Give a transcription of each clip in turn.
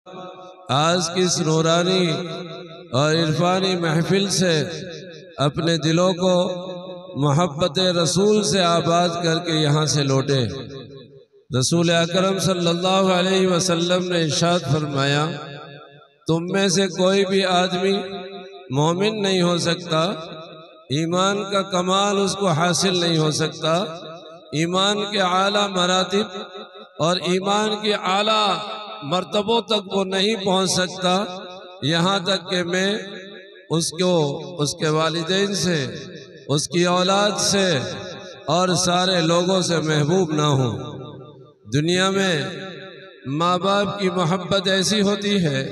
आज की इस नूरानी और इरफानी महफिल से अपने दिलों को मोहब्बत रसूल से आबाद करके यहाँ से लौटे। रसूल अकरम सल्लल्लाहु अलैहि वसल्लम ने इरशाद फरमाया, तुम में से कोई भी आदमी मोमिन नहीं हो सकता, ईमान का कमाल उसको हासिल नहीं हो सकता, ईमान के आला मरातिब और ईमान के आला मर्तबों तक वो नहीं पहुंच सकता यहाँ तक कि मैं उसको उसके वालिदैन से, उसकी औलाद से और सारे लोगों से महबूब ना हूँ। दुनिया में माँ बाप की मोहब्बत ऐसी होती है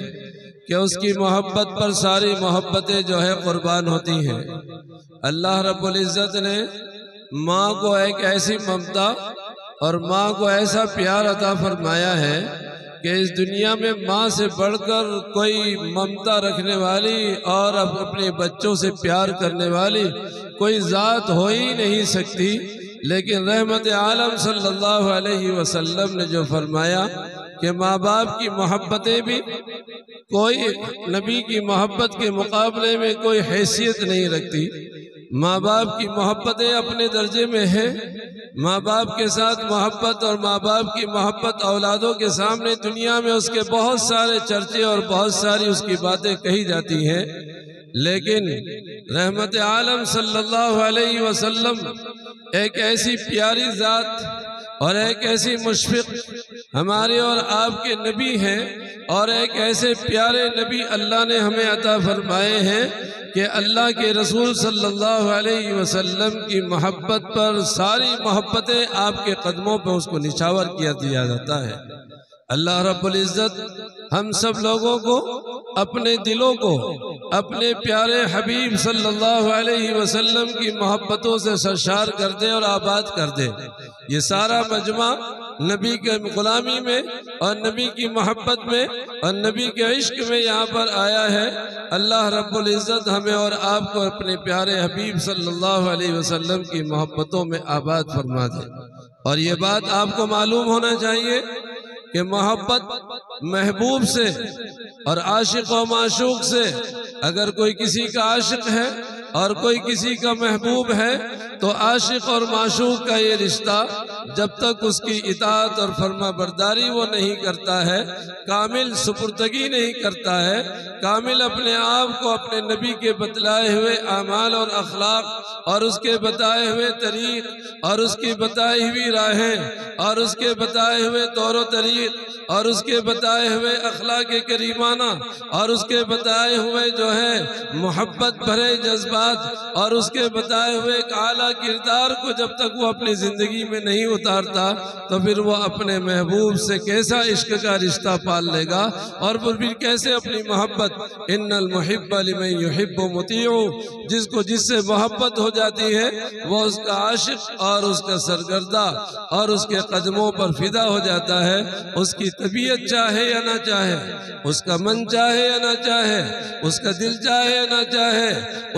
कि उसकी मोहब्बत पर सारी मोहब्बतें जो है कुर्बान होती हैं। अल्लाह रब्बुल इज़्ज़त ने माँ को एक ऐसी ममता और माँ को ऐसा प्यार अता फरमाया है कि इस दुनिया में माँ से बढ़कर कोई ममता रखने वाली और अपने बच्चों से प्यार करने वाली कोई ज़ात हो ही नहीं सकती। लेकिन रहमत आलम सल्लल्लाहु अलैहि वसल्लम ने जो फरमाया कि माँ बाप की मोहब्बतें भी कोई नबी की मोहब्बत के मुकाबले में कोई हैसियत नहीं रखती। माँ बाप की मोहब्बतें अपने दर्जे में है। माँ बाप के साथ मोहब्बत और माँ बाप की मोहब्बत औलादों के सामने दुनिया में उसके बहुत सारे चर्चे और बहुत सारी उसकी बातें कही जाती हैं। लेकिन रहमत आलम सल्लल्लाहु अलैहि वसल्लम एक ऐसी प्यारी ज़ात और एक ऐसी मुशफ़िक़ हमारे और आपके नबी हैं और एक ऐसे प्यारे नबी अल्लाह ने हमें अता फरमाए हैं कि अल्लाह के रसूल सल्लल्लाहु अलैहि वसल्लम की मोहब्बत पर सारी मोहब्बतें आपके कदमों पर उसको निछावर किया दिया जाता है। अल्लाह रब्बुल इज़्ज़त हम सब लोगों को अपने दिलों को अपने प्यारे हबीब सल्लल्लाहु अलैहि वसल्लम की मोहब्बतों से सरशार कर दे और आबाद कर दे। ये सारा मजमा नबी के गुलामी में और नबी की मोहब्बत में और नबी के इश्क में यहाँ पर आया है। अल्लाह रब्बुल इज़्ज़त हमें और आपको अपने प्यारे हबीब सल्लल्लाहु अलैहि वसल्लम की मोहब्बतों में आबाद फरमा दे। और ये बात आपको मालूम होना चाहिए कि मोहब्बत महबूब से और आशिक और माशूक से, अगर कोई किसी का आशिक है और कोई किसी का महबूब है तो आशिक और माशूक का ये रिश्ता जब तक उसकी इताअत और फर्मा बरदारी वो नहीं करता है, कामिल सुपुर्दगी नहीं करता है, कामिल अपने आप को अपने नबी के बतलाए हुए आमाल और अखलाक और उसके बताए हुए तरीक़ और उसकी बताई हुई राहें और उसके बताए हुए तौर तरीक़ और उसके बताए हुए अखलाक करीमाना और उसके बताए हुए जो है मोहब्बत भरे जज्बात और उसके बताए हुए एक आला किरदार को जब तक वो अपनी ज़िंदगी में नहीं उतारता तो फिर वो अपने महबूब से कैसा इश्क का रिश्ता पाल लेगा और फिर कैसे अपनी मोहब्बत, इन्नल मुहिब्ब लिमन युहिब्बु मुतीउ, जिसको जिससे मोहब्बत हो जाती है वो उसका आशिक और उसका सरगर्दा और उसके कदमों पर फिदा हो जाता है। उसकी तबीयत चाहे या ना चाहे, उसका मन चाहे या ना चाहे, उसका दिल चाहे या ना चाहे,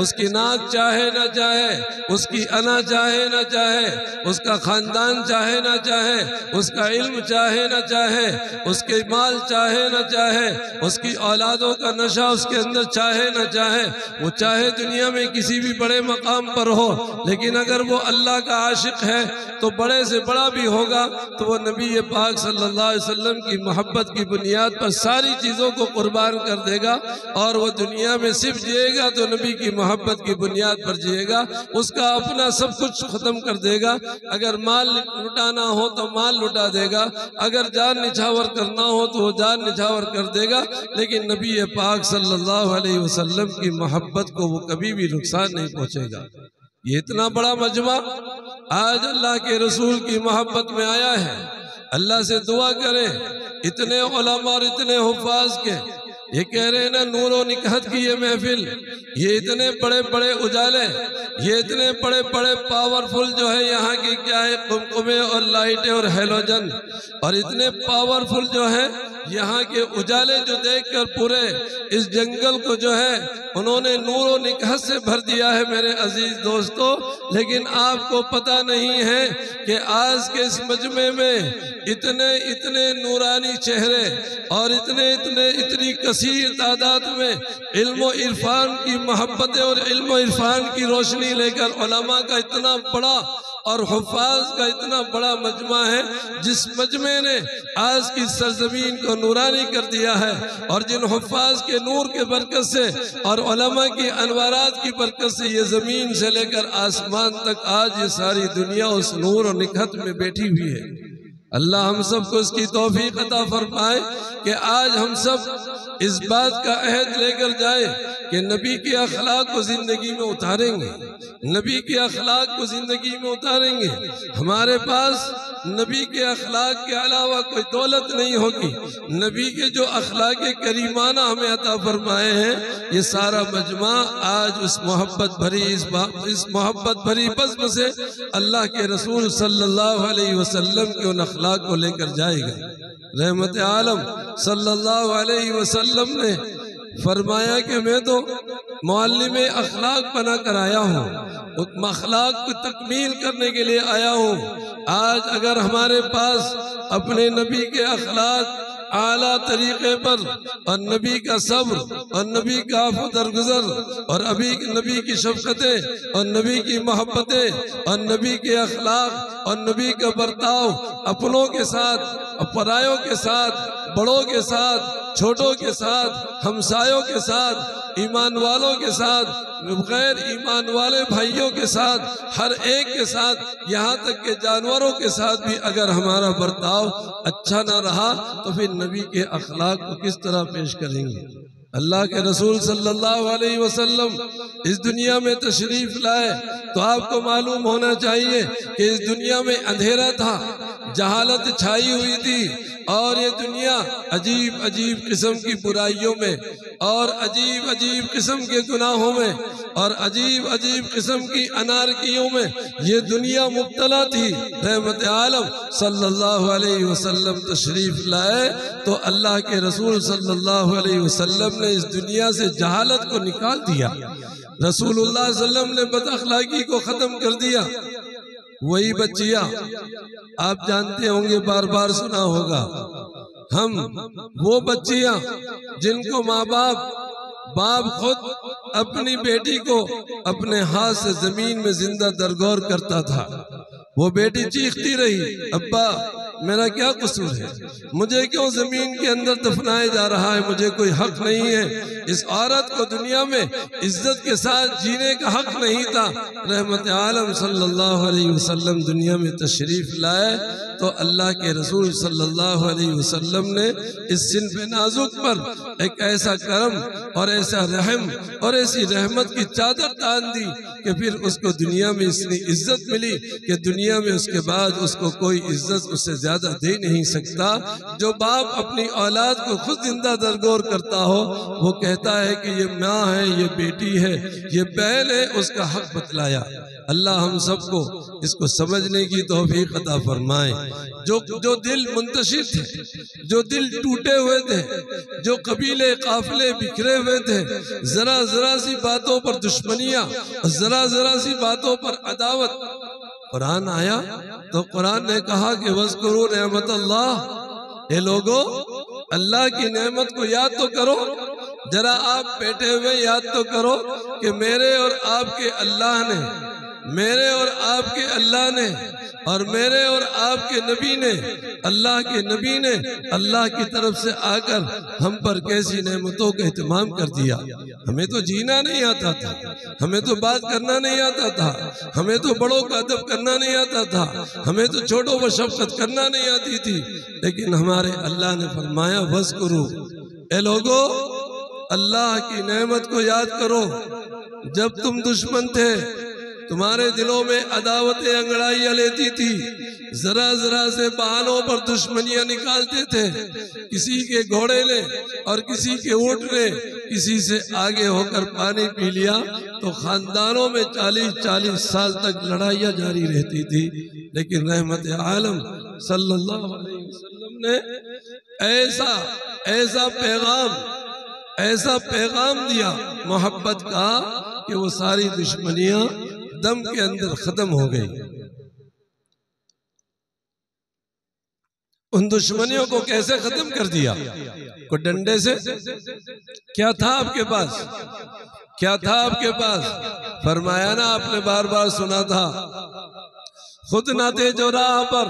उसकी नाक चाहे ना चाहे, उसकी अना चाहे ना चाहे, उसका खानदान चाहे ना चाहे, उसका इल्म चाहे ना चाहे, उसके माल चाहे ना चाहे, उसकी औलादों का नशा उसके अंदर चाहे ना चाहे, वो चाहे दुनिया में किसी भी बड़े मकाम पर हो, लेकिन अगर वो अल्लाह का आशिक है तो बड़े से बड़ा भी होगा तो वो नबी पाक सल्लल्लाहु अलैहि वसल्लम की मोहब्बत की बुनियाद पर सारी चीज़ों को कुर्बान कर देगा और वो दुनिया में सिर्फ जिएगा तो नबी की मोहब्बत की बुनियाद पर जिएगा। उसका अपना सब कुछ ख़त्म कर देगा। अगर माल लुटाना हो तो माल लुटा देगा, अगर जान निछावर करना हो तो वो जान निछावर कर देगा, लेकिन नबी पाक सल्लल्लाहु अलैहि वसल्लम की मोहब्बत को वो कभी भी नुकसान नहीं पहुँचेगा। ये इतना बड़ा मजमा आज अल्लाह के रसूल की मोहब्बत में आया है। अल्लाह से दुआ करें इतने उलमा और इतने हुफ़ाज़ के, ये कह रहे हैं ना नूरो निकहत की ये महफिल, ये इतने बड़े बड़े उजाले, ये इतने बड़े बड़े पावरफुल जो है यहाँ की क्या है कुमकुमे और लाइटें और हेलोजन और इतने पावरफुल जो है यहाँ के उजाले जो देखकर पूरे इस जंगल को जो है उन्होंने नूर और निकहत से भर दिया है मेरे अजीज दोस्तों। लेकिन आपको पता नहीं है कि आज के इस मजमे में इतने इतने नूरानी चेहरे और इतनी कसीर तादाद में इल्म और इरफान की मोहब्बतें और इल्म और इरफान की रोशनी लेकर उलमा का इतना बड़ा और हुफ़ाज़ का इतना बड़ा मजमा है, जिस मजमे ने आज की सरजमीन को नूरानी कर दिया है। और जिन हुफ़ाज़ के नूर के बरकत से और उलमा की अनवारात की बरकत से ये ज़मीन से लेकर आसमान तक आज ये सारी दुनिया उस नूर और निकहत में बैठी हुई है। अल्लाह हम सबको इसकी तौफीक अता फरमाए कि आज हम सब इस बात का अहद लेकर जाए कि नबी के अखलाक को जिंदगी में उतारेंगे, नबी के अखलाक को जिंदगी में उतारेंगे। हमारे पास नबी के अखलाक के अलावा कोई दौलत नहीं होगी। नबी के जो अखलाक करीमाना हमें अता फरमाए हैं, ये सारा मजमा आज उस मोहब्बत भरी इस मोहब्बत भरी बज़्म से अल्लाह के रसूल सल्लल्लाहु अलैहि वसल्लम के उन अखलाक को लेकर जाएगा। रहमत आलम सल्लल्लाहु अलैहि वसल्लम ने फरमाया कि मैं तो मुअल्लिम अखलाक बना कर आया हूँ, अखलाक को तकमील करने के लिए आया हूँ। आज अगर हमारे पास अपने नबी के अखलाक आला तरीके पर और नबी का सब्र और नबी का आफ़ो दरगुजर और अभी नबी की शफ़क़तें और नबी की मोहब्बतें और नबी के अखलाक और नबी का बर्ताव अपनों के साथ, परायों के साथ, बड़ों के साथ, छोटों के साथ, हमसायों के साथ, ईमान वालों के साथ, गैर ईमान वाले भाइयों के साथ, हर एक के साथ, यहाँ तक के जानवरों के साथ भी अगर हमारा बर्ताव अच्छा ना रहा तो फिर नबी के अखलाक को किस तरह पेश करेंगे। अल्लाह के रसूल सल्लल्लाहु अलैहि वसल्लम इस दुनिया में तशरीफ लाए तो आपको मालूम होना चाहिए कि इस दुनिया में अंधेरा था, जहालत छाई हुई थी और ये दुनिया अजीब अजीब किस्म की बुराइयों में और अजीब अजीब किस्म के गुनाहों में और अजीब अजीब किस्म की अनारकियों में ये दुनिया मुब्तला थी। रहमत आलम सल्लल्लाहु अलैहि वसल्लम तशरीफ लाए तो अल्लाह के रसूल सल्लल्लाहु अलैहि वसल्लम ने इस दुनिया से जहालत को निकाल दिया। रसूलुल्लाह सल्लल्लाहु अलैहि वसल्लम ने बदअखलाकी को खत्म कर दिया। वही बच्चियां आप जानते होंगे, बार बार सुना होगा, हम वो बच्चियां जिनको माँ बाप खुद अपनी बेटी को अपने हाथ से जमीन में जिंदा दरगोर करता था। वो बेटी चीखती रही, अब्बा मेरा क्या कसूर है, मुझे क्यों जमीन के अंदर दफनाया जा रहा है, मुझे कोई हक नहीं है। इस औरत को दुनिया में इज्जत के साथ जीने का हक नहीं था। रहमत आलम सल्लल्लाहु अलैहि वसल्लम दुनिया में तशरीफ लाए तो अल्लाह के रसूल सल्लल्लाहु अलैहि वसल्लम ने इस सिन्फ नाजुक पर एक ऐसा करम और ऐसा रहम और ऐसी रहमत की चादर तान दी कि फिर उसको दुनिया में इतनी इज्जत मिली कि दुनिया में उसके बाद उसको कोई इज्जत उससे ज्यादा दे नहीं सकता। जो बाप अपनी औलाद को खुद जिंदा दरगोर करता हो, वो कहता है कि ये माँ है, ये बेटी है, ये बहन है, उसका हक बतलाया। अल्लाह हम सबको इसको समझने की तौफीक अता फरमाए। जो दिल मुंतशिर थे, जो दिल टूटे हुए थे, जो कबीले काफिले बिखरे हुए थे, जरा जरा सी बातों पर दुश्मनियां, जरा जरा सी बातों पर अदावत, कुरान आया तो कुरान ने कहा कि वज़्कुरू नेमत अल्लाह, ये लोगो अल्लाह की नेमत को याद तो करो। जरा आप बैठे हुए याद तो करो कि मेरे और आपके अल्लाह ने, मेरे और आपके अल्लाह ने और मेरे और आपके नबी ने, अल्लाह के नबी ने अल्लाह की तरफ से आकर हम पर कैसी नेमतों का एहतमाम कर दिया। हमें तो जीना नहीं आता था, हमें तो बात करना नहीं आता था, हमें तो बड़ों का अदब करना नहीं आता था, हमें तो छोटों पर शफकत करना नहीं आती थी। लेकिन हमारे अल्लाह ने फरमाया वज़्कुरू, ए लोगो अल्लाह की नेमत को याद करो। जब तुम दुश्मन थे, तुम्हारे दिलों में अदावतें अंगड़ाइयां लेती थी, जरा जरा से बहानों पर दुश्मनियां निकालते थे। किसी के घोड़े ने और किसी के ऊंट ने किसी से आगे होकर पानी पी लिया तो खानदानों में 40-40 साल तक लड़ाइयां जारी रहती थी। लेकिन रहमत आलम सल्लल्लाहु अलैहि वसल्लम ने ऐसा ऐसा पैगाम दिया मोहब्बत का कि वो सारी दुश्मनियां दम के अंदर खत्म हो गई। उन दुश्मनियों को कैसे खत्म कर दिया? को डंडे से? क्या था आपके पास? क्या था आपके पास? फरमाया ना, आपने बार बार सुना था, खुद न थे जो राह पर,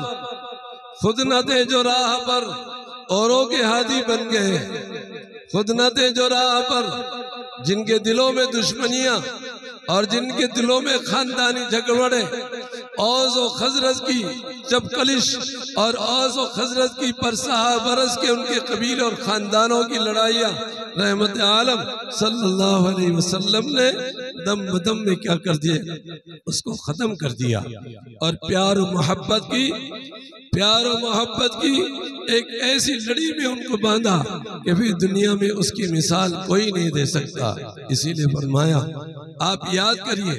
खुद न थे जो राह पर औरों के हादी बन गए। खुद न थे जो राह पर, जिनके दिलों में दुश्मनियां और जिनके दिलों में खानदानी झगड़े, औस और खजरत की चपकलिश और औस और खजरत की परसहा बरस के उनके कबीले और खानदानों की लड़ाइयाँ रहमत आलम सल्लल्लाहु अलैहि वसल्लम ने दम बदम में क्या कर दिया? उसको खत्म कर दिया। और प्यार और मोहब्बत की एक ऐसी लड़ी में उनको बांधा कि फिर दुनिया में उसकी मिसाल कोई नहीं दे सकता। इसीलिए फरमाया, आप याद करिए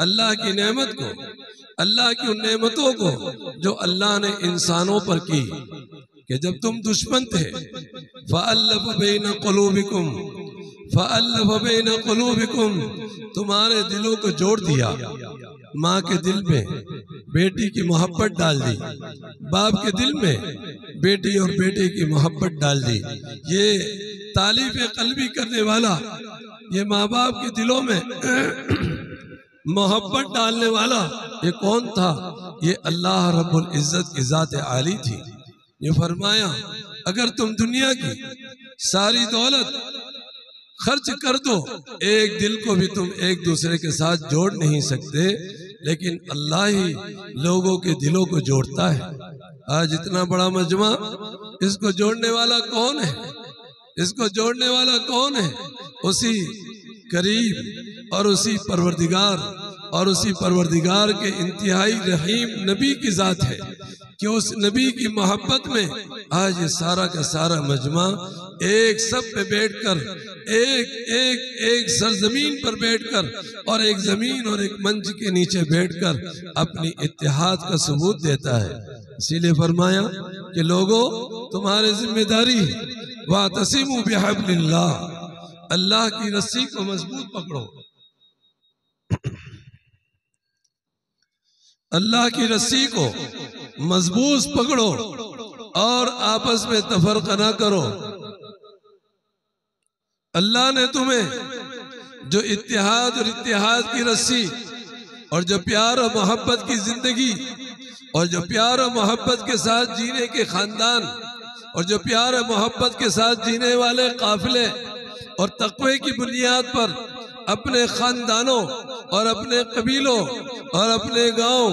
अल्लाह की नेमत को, अल्लाह की उन नेमतों को जो अल्लाह ने इंसानों पर की कि जब तुम दुश्मन थे, फ़अल्लफ़ बैन क़ुलूबिकुम, फ़अल्लफ़ बैन क़ुलूबिकुम, तुम्हारे दिलों को जोड़ दिया। माँ के दिल में बेटी की मोहब्बत डाल दी, बाप के दिल में बेटी और बेटे की मोहब्बत डाल दी। ये तालीफ क़ल्बी करने वाला, ये माँ बाप के दिलों में मोहब्बत डालने वाला ये कौन था? ये अल्लाह रब्बुल इज्जत की ज़ात आली थी। ये फरमाया, अगर तुम दुनिया की सारी दौलत खर्च कर दो, एक दिल को भी तुम एक दूसरे के साथ जोड़ नहीं सकते, लेकिन अल्लाह ही लोगों के दिलों को जोड़ता है। आज इतना बड़ा मजमा, इसको जोड़ने वाला कौन है? इसको जोड़ने वाला कौन है? उसी करीम और उसी परवरदिगार के इंतहाई रहीम नबी की जात है कि उस नबी की मोहब्बत में आज ये सारा का सारा मजमा एक सब पे बैठकर, एक सरजमीन पर बैठकर और एक जमीन और एक मंच के नीचे बैठकर अपनी इत्तेहाद का सबूत देता है। इसीलिए फरमाया कि लोगों, तुम्हारी जिम्मेदारी वातसिमू बिहब्लिल्लाह, अल्लाह की रस्सी को मजबूत पकड़ो, अल्लाह की रस्सी को मजबूत पकड़ो और आपस में तफरका ना करो। अल्लाह ने तुम्हें जो इत्तेहाद और इत्तेहाद की रस्सी और जो प्यार और मोहब्बत की जिंदगी और जो प्यार और मोहब्बत के साथ जीने के खानदान और जो प्यार और मोहब्बत के साथ जीने वाले काफिले और तक़वे की बुनियाद पर अपने खानदानों और अपने कबीलों और अपने गांव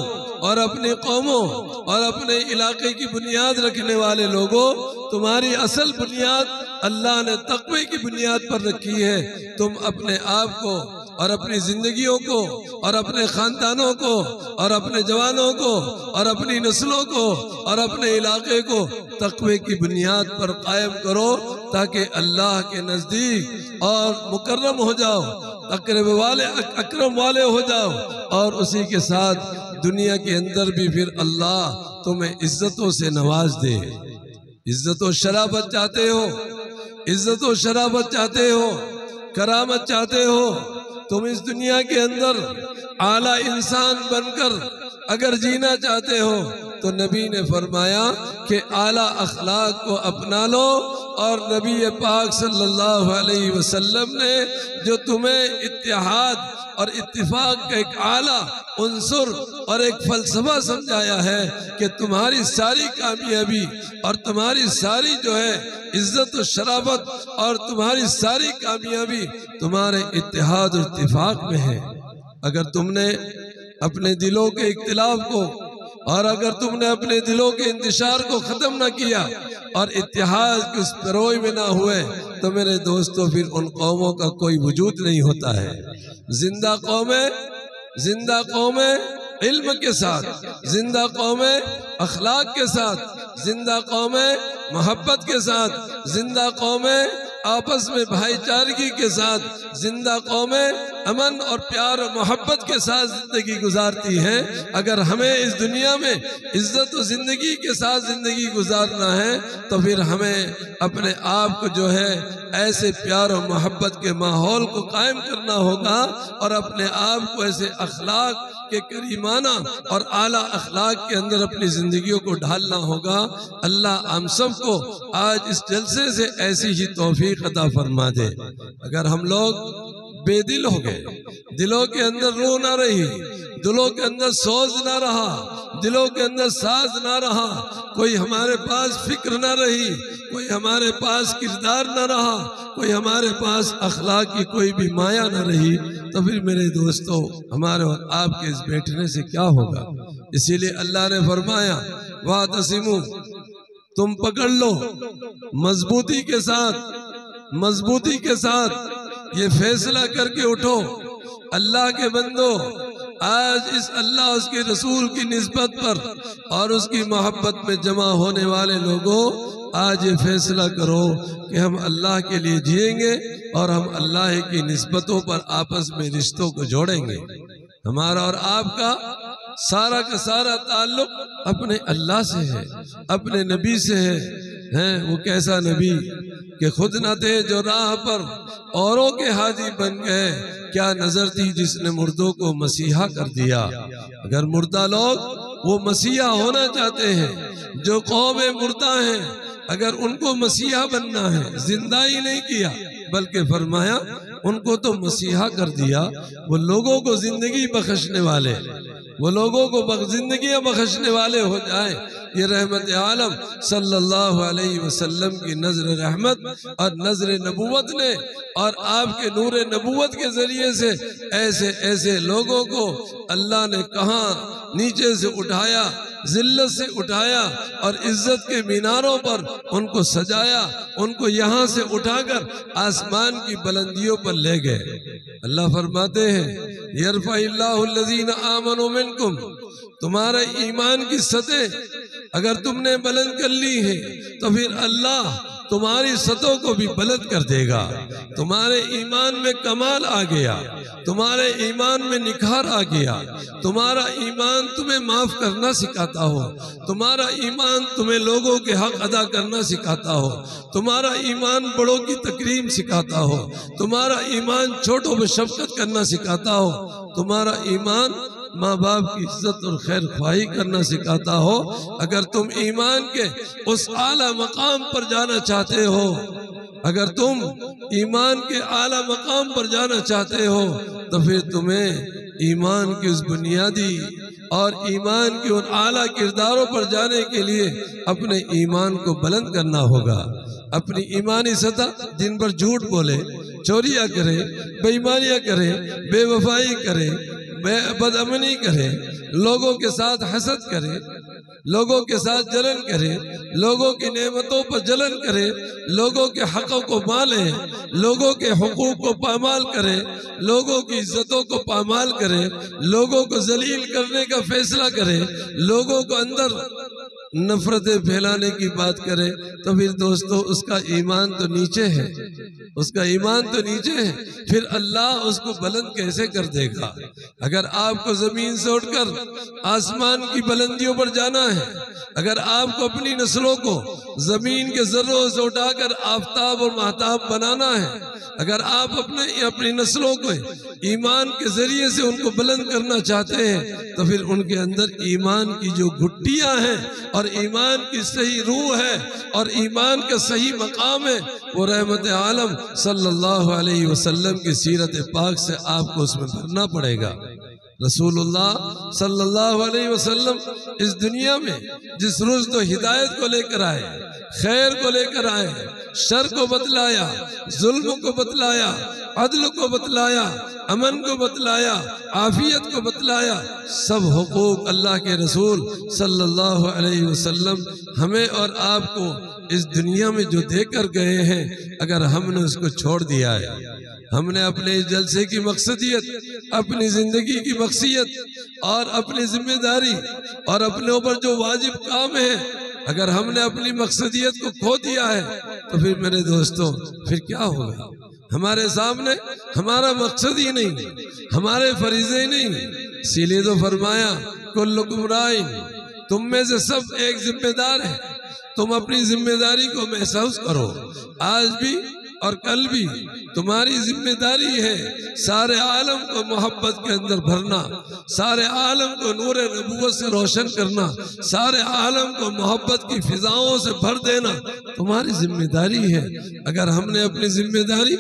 और अपने कौमों और अपने इलाके की बुनियाद रखने वाले लोगों, तुम्हारी असल बुनियाद अल्लाह ने तक़वे की बुनियाद पर रखी है। तुम अपने आप को और अपनी जिंदगियों को और अपने खानदानों को और अपने जवानों को और अपनी नस्लों को और अपने इलाके को तक़वे की बुनियाद पर कायम करो, ताकि अल्लाह के नज़दीक और मुकर्रम हो जाओ, अकरम वाले हो जाओ, और उसी के साथ दुनिया के अंदर भी फिर अल्लाह तुम्हें इज्जतों से नवाज दे। इज्जत और शराफत चाहते हो, इज्जत और शराफत चाहते हो, करामत चाहते हो, तुम इस दुनिया के अंदर आला इंसान बनकर अगर जीना चाहते हो तो नबी ने फरमाया कि आला अखलाक को अपना लो। और नबी पाक सल्लल्लाहु अलैहि वसल्लम ने जो तुम्हें इत्तेहाद और इत्तिफाक का एक आला उन्सुर और एक फलसफा समझाया है कि तुम्हारी सारी कामयाबी और तुम्हारी सारी जो है इज्जत और शराफत और तुम्हारी सारी कामयाबी तुम्हारे इत्तेहाद और इत्तिफाक में है। अगर तुमने अपने दिलों के इख्तिलाफ को और अगर तुमने अपने दिलों के इंतशार को खत्म न किया और इत्तेहाद के उस परोई में ना हुए तो मेरे दोस्तों फिर उन कौमों का कोई वजूद नहीं होता है। जिंदा कौमें इल्म के साथ, जिंदा कौमें अखलाक के साथ, जिंदा कौमें मोहब्बत के साथ, जिंदा कौमें आपस में भाईचारगी के साथ, जिंदा कौमें अमन और प्यार और मोहब्बत के साथ जिंदगी गुजारती हैं। अगर हमें इस दुनिया में इज्जत और जिंदगी के साथ जिंदगी गुजारना है तो फिर हमें अपने आप को जो है ऐसे प्यार और मोहब्बत के माहौल को कायम करना होगा और अपने आप को ऐसे अखलाक के करीमाना और आला अखलाक के अंदर अपनी जिंदगियों को ढालना होगा। अल्लाह हम सब को आज इस जलसे से ऐसी ही तौफीक अता फरमा दे। अगर हम लोग बेदिल हो गए, दिलों के अंदर रूह ना रही, दिलों के अंदर सोच ना रहा, दिलों के अंदर साज ना रहा, कोई हमारे पास फिक्र ना रही, कोई हमारे पास किरदार ना रहा, कोई हमारे पास अखलाक की कोई भी माया ना रही, तो फिर मेरे दोस्तों हमारे और आपके इस बैठने से क्या होगा। इसीलिए अल्लाह ने फरमाया वातसिमू, तुम पकड़ लो मजबूती के साथ, मजबूती के साथ ये फैसला करके उठो अल्लाह के बंदो, आज इस अल्लाह उसके रसूल की निस्बत पर और उसकी मोहब्बत में जमा होने वाले लोगों, आज ये फैसला करो कि हम अल्लाह के लिए जिएंगे और हम अल्लाह की निस्बतों पर आपस में रिश्तों को जोड़ेंगे। हमारा और आपका सारा का सारा ताल्लुक अपने अल्लाह से है, अपने नबी से है। वो कैसा नबी कि खुद न थे जो राह पर औरों के हाजी बन गए, क्या नजर थी जिसने मुर्दों को मसीहा कर दिया। अगर मुर्दा लोग वो मसीहा होना चाहते हैं, जो कौम मुर्दा हैं, अगर उनको मसीहा बनना है, जिंदा ही नहीं किया बल्कि फरमाया उनको तो मसीहा कर दिया, वो लोगों को जिंदगी बख्शने वाले, वो लोगों को जिंदगियां बख्शने वाले हो जाए। ये रहमत आलम सल्लल्लाहु अलैहि वसल्लम की नजर रहमत और नजर नबूवत ने और आपके नूर नबूवत के जरिए से ऐसे ऐसे लोगों को अल्लाह ने कहाँ नीचे से उठाया, जिल्लत से उठाया और इज्जत के मीनारों पर उनको सजाया, उनको यहाँ से उठाकर आसमान की बुलंदियों पर ले गए। अल्लाह फरमाते हैं यरफ़इल्लाहु अल्लज़ीना आमनू मिनकुम, तुम्हारा ईमान की सतह अगर तुमने बुलंद कर ली है तो फिर अल्लाह तुम्हारी सतहों को भी बुलंद कर देगा। तुम्हारे ईमान में कमाल आ गया, तुम्हारे ईमान में निखार आ गया, तुम्हारा ईमान तुम्हें माफ करना सिखाता हो, तुम्हारा ईमान तुम्हें लोगों के हक अदा करना सिखाता हो, तुम्हारा ईमान बड़ों की तकरीम सिखाता हो, तुम्हारा ईमान छोटों पर शफकत करना सिखाता हो, तुम्हारा ईमान माँ बाप की इज्जत और खैर ख्वाही करना सिखाता हो। अगर तुम ईमान के उस आला मकाम पर जाना चाहते हो, अगर तुम ईमान के आला मकाम पर जाना चाहते हो तो फिर तुम्हें ईमान की उस बुनियादी और ईमान के उन आला किरदारों पर जाने के लिए अपने ईमान को बुलंद करना होगा। अपनी ईमानी सतह दिन भर झूठ बोले, चोरियां करे, बेईमानियां करे, बेवफाई करे, बदअमनी करे, लोगों के साथ हसद करे, लोगों के साथ जलन करे, लोगों की नेमतों पर जलन करे, लोगों के हकों को माले, लोगों के हुकूक को पामाल करे, लोगों की इज्जतों को पामाल करे, लोगों को जलील करने का फैसला करे, लोगों को अंदर नफरतें फैलाने की बात करे, तो फिर दोस्तों उसका ईमान तो नीचे है, उसका ईमान तो नीचे है। फिर अल्लाह उसको बुलंद कैसे कर देगा। अगर आपको जमीन से उठकर आसमान की बुलंदियों पर जाना है, अगर आपको अपनी नस्लों को जमीन के जर्रों से उठाकर आफताब और महताब बनाना है, अगर आप अपनी नस्लों को ईमान के जरिए से उनको बुलंद करना चाहते हैं तो फिर उनके अंदर ईमान की जो घुट्टियां हैं और ईमान की सही रूह है और ईमान का सही मकाम है, वो रहमत आलम सल्लल्लाहु अलैहि वसल्लम की सीरत पाक से आपको उसमें भरना पड़ेगा। रसूलुल्लाह सल्लल्लाहु अलैहि वसल्लम इस दुनिया में जिस रुश्द और हिदायत को लेकर आए, खैर को लेकर आए, शर को बतलाया, जुल्म को बतलाया, अदल को बतलाया, अमन को बतलाया, आफियत को बतलाया, सब हुकूक अल्लाह के रसूल सल्लल्लाहु अलैहि वसल्लम हमें और आपको इस दुनिया में जो देकर गए हैं, अगर हमने उसको छोड़ दिया है, हमने अपने इस जलसे की मकसदियत, अपनी जिंदगी की मकसदियत और अपनी जिम्मेदारी और अपने ऊपर जो वाजिब काम है, अगर हमने अपनी मकसदियत को खो दिया है तो फिर मेरे दोस्तों फिर क्या होगा। हमारे सामने हमारा मकसद ही नहीं, हमारे फरीजे नहीं। इसीलिए तो फरमाया कुल्लुकुम राइन, तुम में से सब एक जिम्मेदार है। तुम अपनी जिम्मेदारी को महसूस करो। आज भी और कल भी तुम्हारी जिम्मेदारी है सारे आलम को मोहब्बत के अंदर भरना, सारे आलम को नूर नबूवत से रोशन करना, सारे आलम को मोहब्बत की फिजाओं से भर देना तुम्हारी जिम्मेदारी है। अगर हमने अपनी जिम्मेदारी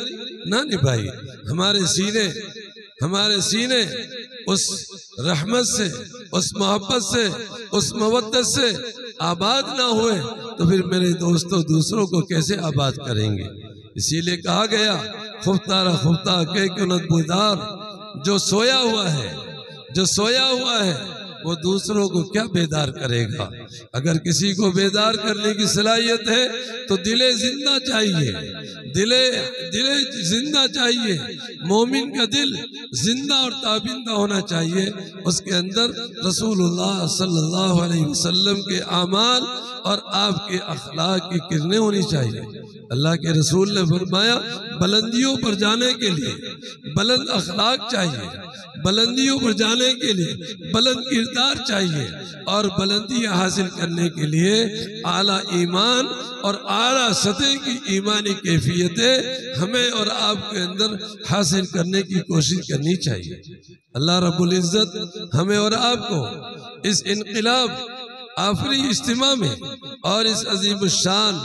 ना निभाई, हमारे सीने उस रहमत से, उस मोहब्बत से, उस मवद्दत से आबाद ना हुए तो फिर मेरे दोस्तों दूसरों को कैसे आबाद करेंगे। इसीलिए कहा गया खुफ्तारा खुफ्ता के कुनत बुदार, जो सोया हुआ है वो दूसरों को क्या बेदार करेगा। अगर किसी को बेदार करने की सलाहियत है तो दिले जिंदा चाहिए, दिले जिंदा चाहिए। मोमिन का दिल जिंदा और ताबिंदा होना चाहिए। उसके अंदर रसूलुल्लाह सल्लल्लाहु अलैहि वसल्लम के आमाल और आपके अखलाक की किरणें होनी चाहिए। अल्लाह के रसूल ने फरमाया बुलंदियों पर जाने के लिए बुलंद अखलाक चाहिए, बुलंदियों पर जाने के लिए बुलंद किरदार चाहिए, और बुलंदी हासिल करने के लिए आला ईमान और आला सतह की ईमानी कैफियतें हमें और आपके अंदर हासिल करने की कोशिश करनी चाहिए। अल्लाह रब्बुल इज्जत हमें और आपको इस इनकलाब आखिरी इज्तिमा में और इस अजीम शान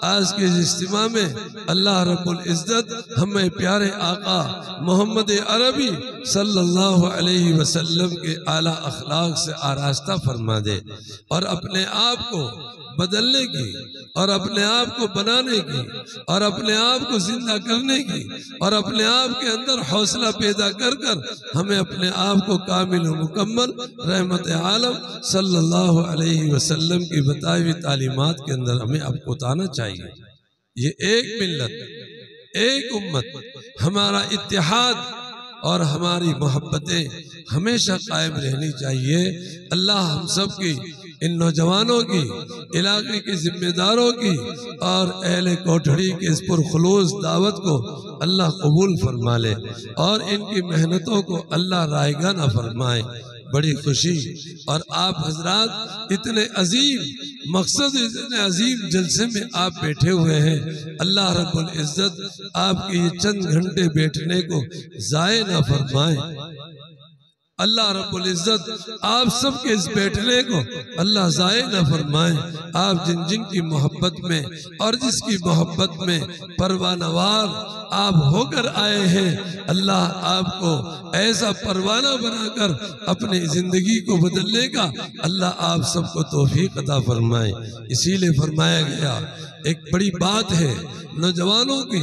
आज के इज्तिमा में अल्लाह रब्बुल इज्जत हमें प्यारे आका मोहम्मद अरबी सल्लल्लाहु अलैहि वसल्लम के आला अखलाक से आरास्ता फरमा दे, और अपने आप को बदलने की और अपने आप को बनाने की और अपने आप को जिंदा करने की और अपने आप के अंदर हौसला पैदा कर कर हमें अपने आप को कामिल और मुकम्मल रहमत आलम सल्लल्लाहु अलैहि वसल्लम की बताई हुई तालीमात के अंदर हमें आपको उतारना चाहिए। ये एक मिल्लत, एक उम्मत, हमारा इत्तेहाद और हमारी मोहब्बतें हमेशा कायम रहनी चाहिए। अल्लाह हम सब की, इन नौजवानों की, इलाके के जिम्मेदारों की और अहले कोठड़ी के इस पुरखुलूस दावत को अल्लाह कबूल फरमा ले और इनकी मेहनतों को अल्लाह रायगा ना फरमाए। बड़ी खुशी, और आप हजरात इतने अजीम मकसद, इतने अजीम जलसे में आप बैठे हुए हैं। अल्लाह रब्बुल इज्जत आपके ये चंद घंटे बैठने को जाये ना फरमाए। अल्लाह रब्बुल इज्जत आप सबके इस बैठने को अल्लाह ज़ाये न फरमाए। आप जिन जिन की मोहब्बत में और जिसकी मोहब्बत में परवानवार आप होकर आए हैं, अल्लाह आपको ऐसा परवाना बनाकर अपनी जिंदगी को बदलने का अल्लाह आप सबको तौफीक अता फरमाए। इसीलिए फरमाया गया, एक बड़ी बात है नौजवानों की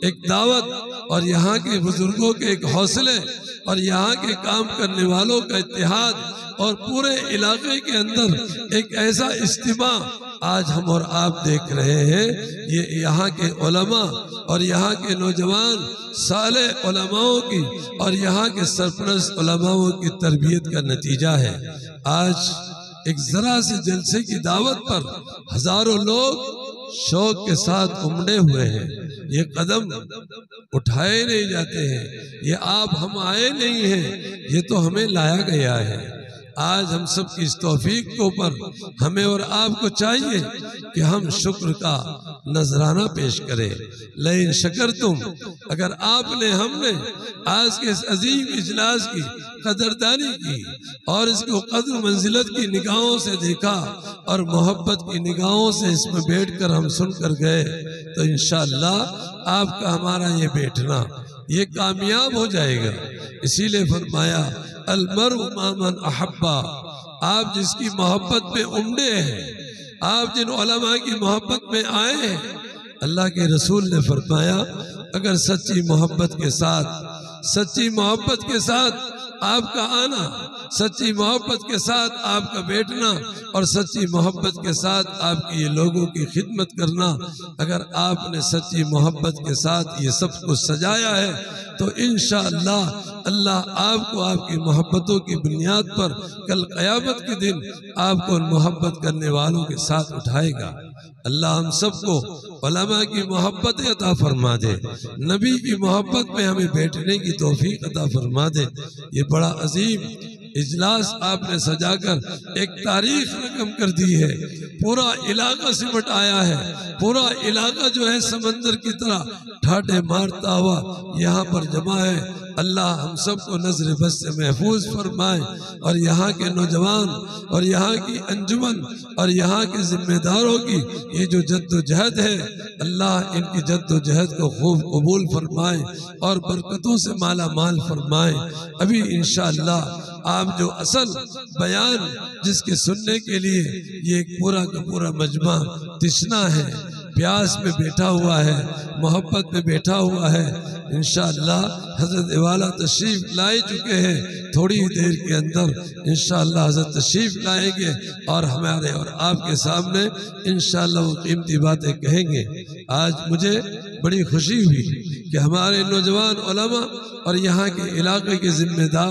एक दावत और यहाँ के बुजुर्गों के एक हौसले और यहाँ के काम करने वालों का इत्तेहाद और पूरे इलाके के अंदर एक ऐसा इज्तिमा आज हम और आप देख रहे हैं। ये यहाँ के उलमा और यहाँ के नौजवान साले उलमाओं की और यहाँ के सरपरस्त उलमाओं की तरबियत का नतीजा है। आज एक जरा से जलसे की दावत पर हजारों लोग शौक के साथ उमड़े हुए हैं। ये कदम उठाए नहीं जाते हैं, ये आप हम आए नहीं हैं, ये तो हमें लाया गया है। आज हम सब की इस तौफीक के ऊपर हमें और आपको चाहिए कि हम शुक्र का नजराना पेश करें। लेकिन शकर तुम, अगर आपने हमने आज के इस अजीम इजलास की कदरदानी की और इसको कद्र मंजिलत की निगाहों से देखा और मोहब्बत की निगाहों से इसमें बैठकर हम सुनकर गए, तो इंशाअल्लाह आपका हमारा ये बैठना ये कामयाब हो जाएगा। इसीलिए फरमाया अलमरु मामन अहब्बा, आप जिसकी मोहब्बत पे उमड़े हैं, आप जिन उलमा की मोहब्बत में आए हैं, अल्लाह के रसूल ने फरमाया अगर सच्ची मोहब्बत के साथ आपका आना, सच्ची मोहब्बत के साथ आपका बैठना और सच्ची मोहब्बत के साथ आपकी ये लोगों की खिदमत करना, अगर आपने सच्ची मोहब्बत के साथ ये सब कुछ सजाया है तो इंशाअल्लाह अल्लाह आपको आपकी मोहब्बतों की बुनियाद पर कल क़यामत के दिन आपको मोहब्बत करने वालों के साथ उठाएगा। अल्लाह हम सबको उलमा की मोहब्बत अता फरमा दे, नबी की मोहब्बत में हमें बैठने की तौफीक अता फरमा दे। ये बड़ा अजीम इजलास आपने सजाकर एक तारीख रकम कर दी है। पूरा इलाका सिमट आया है, पूरा इलाका जो है समंदर की तरह ठाटे मारता हुआ यहाँ पर जमा है। अल्लाह हम सबको नजर बस से महफूज फरमाए और यहाँ के नौजवान और यहाँ की अंजुमन और यहाँ के जिम्मेदारों की ये जो जद्दोजहद है, अल्लाह इनकी जद्दोजहद को खूब कबूल फरमाए और बरकतों से माला माल फरमाए। अभी इंशाअल्लाह आप जो असल बयान जिसके सुनने के लिए ये पूरा का पूरा मजमा तिश्ना है, प्यास में बैठा हुआ है, मोहब्बत में बैठा हुआ है, इंशाअल्लाह हज़रत वाला तशरीफ़ लाए चुके हैं। थोड़ी देर के अंदर इंशाअल्लाह हज़रत तशरीफ़ लाएंगे और हमारे और आपके सामने इंशाअल्लाह वो कीमती बातें कहेंगे। आज मुझे बड़ी खुशी हुई कि हमारे नौजवान उलमा और यहाँ के इलाके के जिम्मेदार